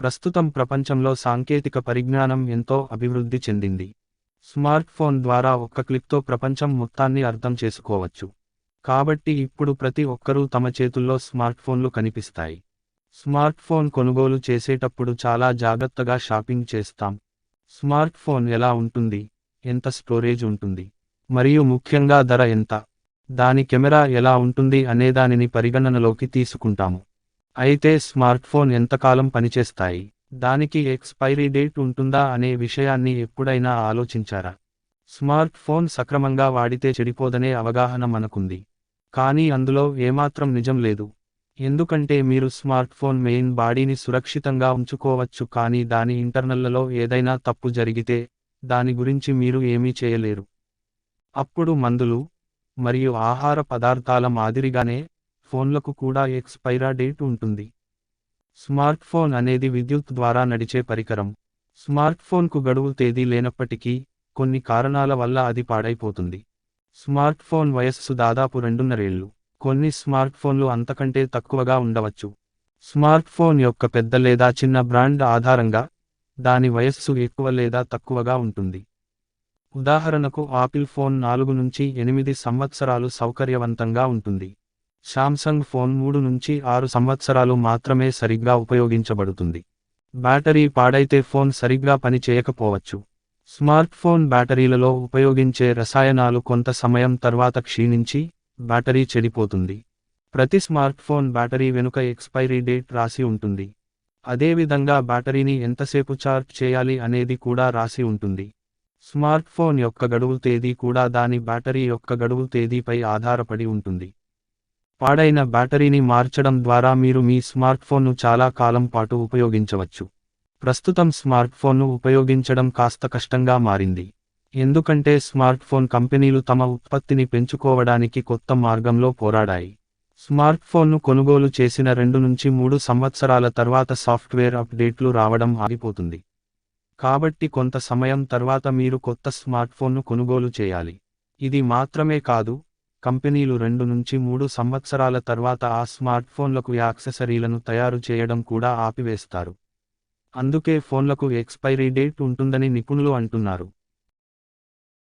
ప్రస్తుతం ప్రపంచంలో సాంకేతిక పరిజ్ఞానం ఎంతో అభివృద్ధి చెందింది. స్మార్ట్ ఫోన్ ద్వారా ఒక్క క్లిక్తో ప్రపంచం మొత్తాన్ని అర్థం చేసుకోవచ్చు. కాబట్టి ఇప్పుడు ప్రతి ఒక్కరూ తమ చేతుల్లో స్మార్ట్ ఫోన్లు కనిపిస్తాయి. స్మార్ట్ ఫోన్ కొనుగోలు చేసేటప్పుడు చాలా జాగ్రత్తగా షాపింగ్ చేస్తాం. స్మార్ట్ ఫోన్ ఎలా ఉంటుంది, ఎంత స్టోరేజ్ ఉంటుంది, మరియు ముఖ్యంగా ధర ఎంత, దాని కెమెరా ఎలా ఉంటుంది అనేదానిని పరిగణనలోకి తీసుకుంటాము. అయితే స్మార్ట్ ఫోన్ ఎంతకాలం పనిచేస్తాయి, దానికి ఎక్స్పైరీ డేట్ ఉంటుందా అనే విషయాన్ని ఎప్పుడైనా ఆలోచించారా? స్మార్ట్ ఫోన్ సక్రమంగా వాడితే చెడిపోదనే అవగాహన మనకుంది. కానీ అందులో ఏమాత్రం నిజం లేదు. ఎందుకంటే మీరు స్మార్ట్ ఫోన్ మెయిన్ బాడీని సురక్షితంగా ఉంచుకోవచ్చు కానీ దాని ఇంటర్నల్లలో ఏదైనా తప్పు జరిగితే దాని గురించి మీరు ఏమీ చేయలేరు. అప్పుడు మందులు మరియు ఆహార పదార్థాల మాదిరిగానే ఫోన్లకు కూడా ఎక్స్పైరా డేట్ ఉంటుంది. స్మార్ట్ ఫోన్ అనేది విద్యుత్ ద్వారా నడిచే పరికరం. స్మార్ట్ ఫోన్కు గడువు తేదీ లేనప్పటికీ కొన్ని కారణాల వల్ల అది పాడైపోతుంది. స్మార్ట్ ఫోన్ వయస్సు దాదాపు 2.5 ఏళ్ళు. కొన్ని స్మార్ట్ ఫోన్లు అంతకంటే తక్కువగా ఉండవచ్చు. స్మార్ట్ ఫోన్ యొక్క పెద్ద లేదా చిన్న బ్రాండ్ ఆధారంగా దాని వయస్సు ఎక్కువ లేదా తక్కువగా ఉంటుంది. ఉదాహరణకు ఆపిల్ ఫోన్ 4 నుంచి 8 సంవత్సరాలు సౌకర్యవంతంగా ఉంటుంది. శాంసంగ్ ఫోన్ 3 నుంచి 6 సంవత్సరాలు మాత్రమే సరిగ్గా ఉపయోగించబడుతుంది. బ్యాటరీ పాడైతే ఫోన్ సరిగ్గా పని చేయకపోవచ్చు. స్మార్ట్ ఫోన్ బ్యాటరీలలో ఉపయోగించే రసాయనాలు కొంత సమయం తర్వాత క్షీణించి బ్యాటరీ చెడిపోతుంది. ప్రతి స్మార్ట్ ఫోన్ బ్యాటరీ వెనుక ఎక్స్పైరీ డేట్ రాసి ఉంటుంది. అదేవిధంగా బ్యాటరీని ఎంతసేపు ఛార్జ్ చేయాలి అనేది కూడా రాసి ఉంటుంది. స్మార్ట్ ఫోన్ యొక్క గడువు తేదీ కూడా దాని బ్యాటరీ యొక్క గడువు తేదీపై ఆధారపడి ఉంటుంది. పాడైన బ్యాటరీని మార్చడం ద్వారా మీరు మీ స్మార్ట్ ఫోన్ను చాలా కాలం పాటు ఉపయోగించవచ్చు. ప్రస్తుతం స్మార్ట్ ఫోన్ను ఉపయోగించడం కాస్త కష్టంగా మారింది. ఎందుకంటే స్మార్ట్ ఫోన్ కంపెనీలు తమ ఉత్పత్తిని పెంచుకోవడానికి కొత్త మార్గంలో పోరాడాయి. స్మార్ట్ ఫోన్ను కొనుగోలు చేసిన 2 నుంచి 3 సంవత్సరాల తర్వాత సాఫ్ట్వేర్ అప్డేట్లు రావడం ఆగిపోతుంది. కాబట్టి కొంత సమయం తర్వాత మీరు కొత్త స్మార్ట్ ఫోన్ను కొనుగోలు చేయాలి. ఇది మాత్రమే కాదు, కంపెనీలు 2 నుంచి 3 సంవత్సరాల తర్వాత ఆ స్మార్ట్ ఫోన్లకు యాక్సెసరీలను తయారు చేయడం కూడా ఆపివేస్తారు. అందుకే ఫోన్లకు ఎక్స్పైరీ డేట్ ఉంటుందని నిపుణులు అంటున్నారు.